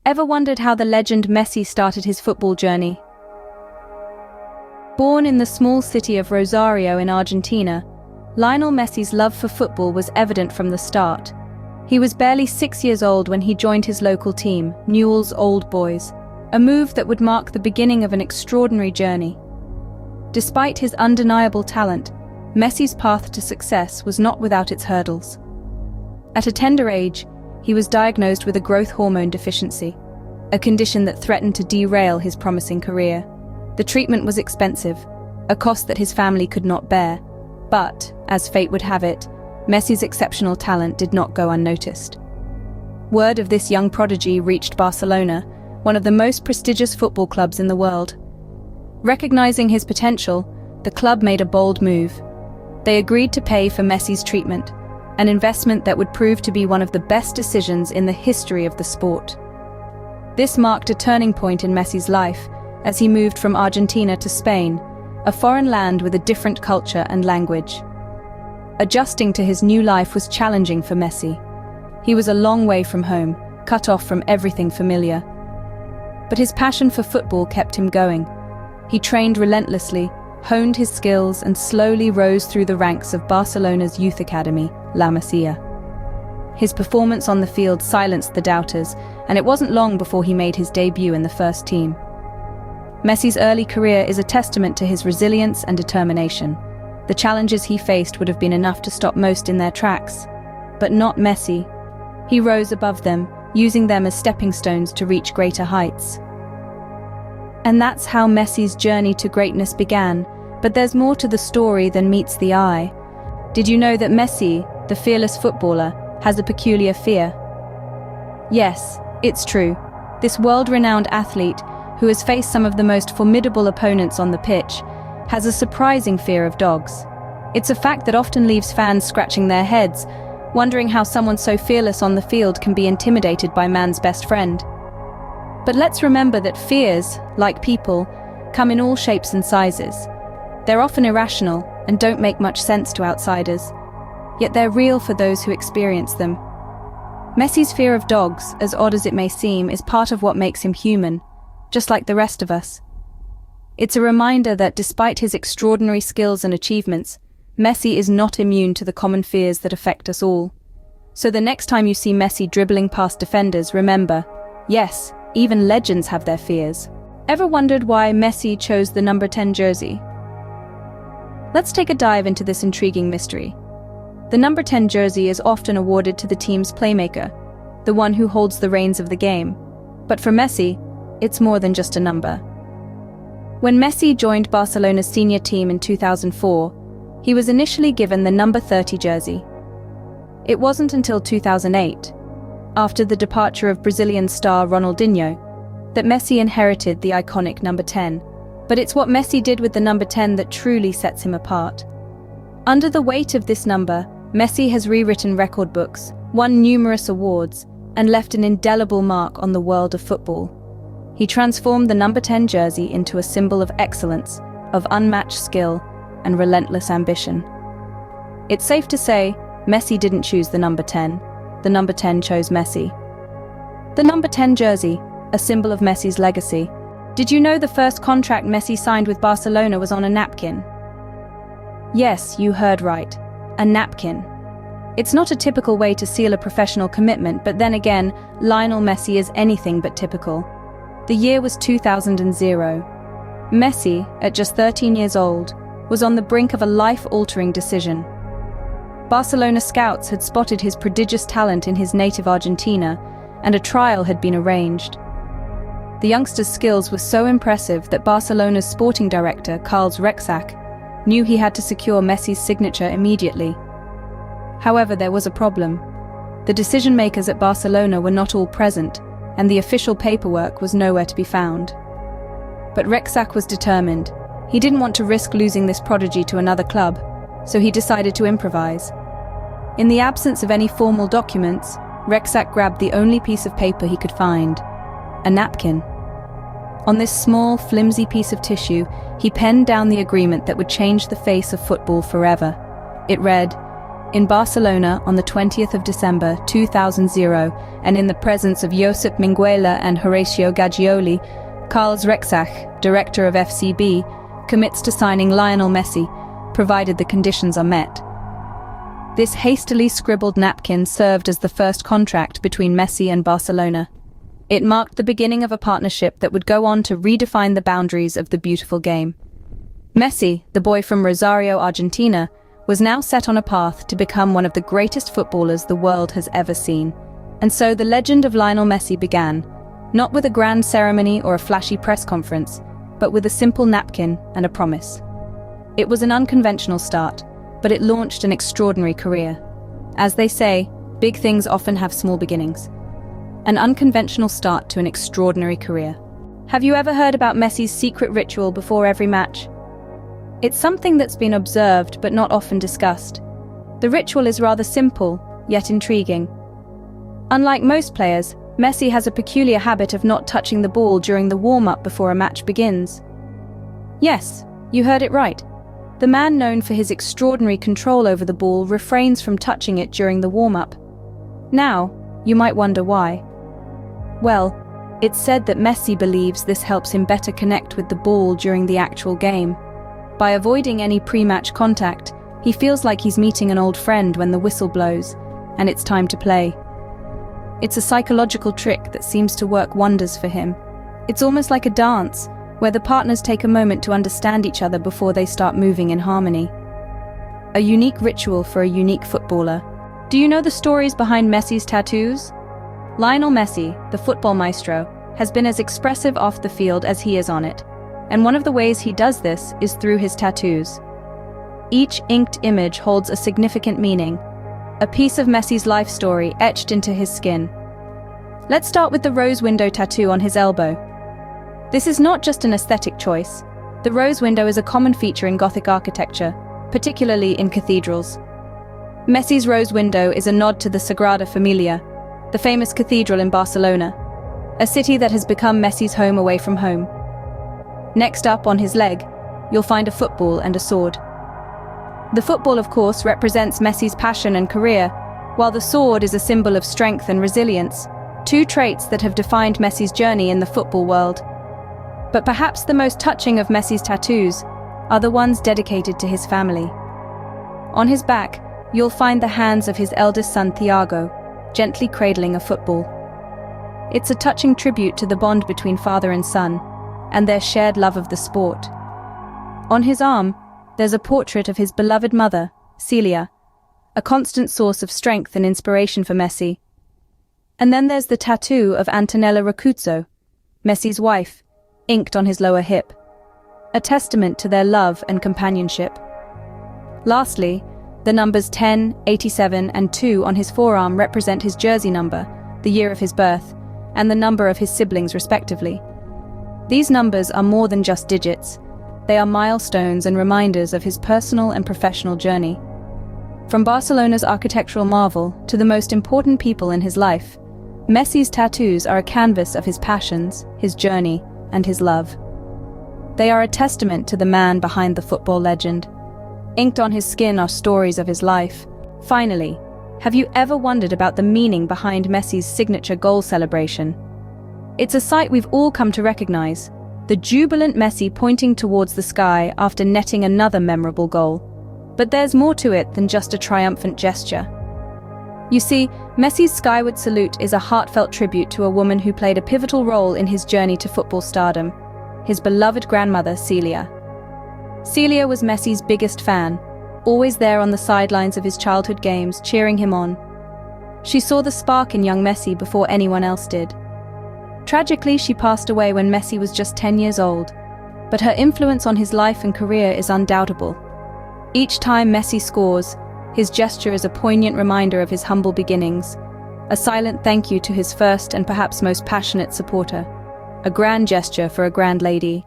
Ever wondered how the legend Messi started his football journey? Born in the small city of Rosario in Argentina, Lionel Messi's love for football was evident from the start. He was barely 6 years old when he joined his local team, Newell's Old Boys, a move that would mark the beginning of an extraordinary journey. Despite his undeniable talent, Messi's path to success was not without its hurdles. At a tender age, he was diagnosed with a growth hormone deficiency, a condition that threatened to derail his promising career. The treatment was expensive, a cost that his family could not bear. But, as fate would have it, Messi's exceptional talent did not go unnoticed. Word of this young prodigy reached Barcelona, one of the most prestigious football clubs in the world. Recognizing his potential, the club made a bold move. They agreed to pay for Messi's treatment, an investment that would prove to be one of the best decisions in the history of the sport. This marked a turning point in Messi's life as he moved from Argentina to Spain, a foreign land with a different culture and language. Adjusting to his new life was challenging for Messi. He was a long way from home, cut off from everything familiar. But his passion for football kept him going. He trained relentlessly, honed his skills, and slowly rose through the ranks of Barcelona's youth academy, La Masia. His performance on the field silenced the doubters, and it wasn't long before he made his debut in the first team. Messi's early career is a testament to his resilience and determination. The challenges he faced would have been enough to stop most in their tracks. But not Messi. He rose above them, using them as stepping stones to reach greater heights. And that's how Messi's journey to greatness began. But there's more to the story than meets the eye. Did you know that Messi, the fearless footballer, has a peculiar fear? Yes, it's true. This world-renowned athlete, who has faced some of the most formidable opponents on the pitch, has a surprising fear of dogs. It's a fact that often leaves fans scratching their heads, wondering how someone so fearless on the field can be intimidated by man's best friend. But let's remember that fears, like people, come in all shapes and sizes. They're often irrational and don't make much sense to outsiders, yet they're real for those who experience them. Messi's fear of dogs, as odd as it may seem, is part of what makes him human, just like the rest of us. It's a reminder that despite his extraordinary skills and achievements, Messi is not immune to the common fears that affect us all. So the next time you see Messi dribbling past defenders, remember, yes, even legends have their fears. Ever wondered why Messi chose the number 10 jersey? Let's take a dive into this intriguing mystery. The number 10 jersey is often awarded to the team's playmaker, the one who holds the reins of the game. But for Messi, it's more than just a number. When Messi joined Barcelona's senior team in 2004, he was initially given the number 30 jersey. It wasn't until 2008, after the departure of Brazilian star Ronaldinho, that Messi inherited the iconic number 10. But it's what Messi did with the number 10 that truly sets him apart. Under the weight of this number, Messi has rewritten record books, won numerous awards, and left an indelible mark on the world of football. He transformed the number 10 jersey into a symbol of excellence, of unmatched skill, and relentless ambition. It's safe to say, Messi didn't choose the number 10. The number 10 chose Messi. The number 10 jersey, a symbol of Messi's legacy. Did you know the first contract Messi signed with Barcelona was on a napkin? Yes, you heard right. A napkin. It's not a typical way to seal a professional commitment, but then again, Lionel Messi is anything but typical. The year was 2000. Messi, at just 13 years old, was on the brink of a life-altering decision. Barcelona scouts had spotted his prodigious talent in his native Argentina, and a trial had been arranged. The youngster's skills were so impressive that Barcelona's sporting director, Karl Rexach, knew he had to secure Messi's signature immediately. However, there was a problem. The decision-makers at Barcelona were not all present, and the official paperwork was nowhere to be found. But Rexach was determined. He didn't want to risk losing this prodigy to another club, so he decided to improvise. In the absence of any formal documents, Rexach grabbed the only piece of paper he could find, a napkin. On this small, flimsy piece of tissue, he penned down the agreement that would change the face of football forever. It read, In Barcelona on the 20th of December 2000, and in the presence of Josep Minguella and Horacio Gaggioli, Carles Rexach, director of FCB, commits to signing Lionel Messi, provided the conditions are met. This hastily scribbled napkin served as the first contract between Messi and Barcelona. It marked the beginning of a partnership that would go on to redefine the boundaries of the beautiful game. Messi, the boy from Rosario, Argentina, was now set on a path to become one of the greatest footballers the world has ever seen. And so the legend of Lionel Messi began, not with a grand ceremony or a flashy press conference, but with a simple napkin and a promise. It was an unconventional start, but it launched an extraordinary career. As they say, big things often have small beginnings. An unconventional start to an extraordinary career. Have you ever heard about Messi's secret ritual before every match? It's something that's been observed but not often discussed. The ritual is rather simple, yet intriguing. Unlike most players, Messi has a peculiar habit of not touching the ball during the warm-up before a match begins. Yes, you heard it right. The man known for his extraordinary control over the ball refrains from touching it during the warm-up. Now, you might wonder why. Well, it's said that Messi believes this helps him better connect with the ball during the actual game. By avoiding any pre-match contact, he feels like he's meeting an old friend when the whistle blows, and it's time to play. It's a psychological trick that seems to work wonders for him. It's almost like a dance, where the partners take a moment to understand each other before they start moving in harmony. A unique ritual for a unique footballer. Do you know the stories behind Messi's tattoos? Lionel Messi, the football maestro, has been as expressive off the field as he is on it, and one of the ways he does this is through his tattoos. Each inked image holds a significant meaning, a piece of Messi's life story etched into his skin. Let's start with the rose window tattoo on his elbow. This is not just an aesthetic choice. The rose window is a common feature in Gothic architecture, particularly in cathedrals. Messi's rose window is a nod to the Sagrada Familia, the famous cathedral in Barcelona, a city that has become Messi's home away from home. Next up on his leg, you'll find a football and a sword. The football, of course, represents Messi's passion and career, while the sword is a symbol of strength and resilience, two traits that have defined Messi's journey in the football world. But perhaps the most touching of Messi's tattoos are the ones dedicated to his family. On his back, you'll find the hands of his eldest son Thiago, gently cradling a football. It's a touching tribute to the bond between father and son, and their shared love of the sport. On his arm, there's a portrait of his beloved mother, Celia, a constant source of strength and inspiration for Messi. And then there's the tattoo of Antonella Rocuzzo, Messi's wife, inked on his lower hip, a testament to their love and companionship. Lastly, the numbers 10, 87, and 2 on his forearm represent his jersey number, the year of his birth, and the number of his siblings respectively. These numbers are more than just digits. They are milestones and reminders of his personal and professional journey. From Barcelona's architectural marvel to the most important people in his life, Messi's tattoos are a canvas of his passions, his journey, and his love. They are a testament to the man behind the football legend. Inked on his skin are stories of his life. Finally, have you ever wondered about the meaning behind Messi's signature goal celebration? It's a sight we've all come to recognize, the jubilant Messi pointing towards the sky after netting another memorable goal. But there's more to it than just a triumphant gesture. You see, Messi's skyward salute is a heartfelt tribute to a woman who played a pivotal role in his journey to football stardom, his beloved grandmother, Celia. Celia was Messi's biggest fan, always there on the sidelines of his childhood games, cheering him on. She saw the spark in young Messi before anyone else did. Tragically, she passed away when Messi was just 10 years old, but her influence on his life and career is undoubtable. Each time Messi scores, his gesture is a poignant reminder of his humble beginnings, a silent thank you to his first and perhaps most passionate supporter, a grand gesture for a grand lady.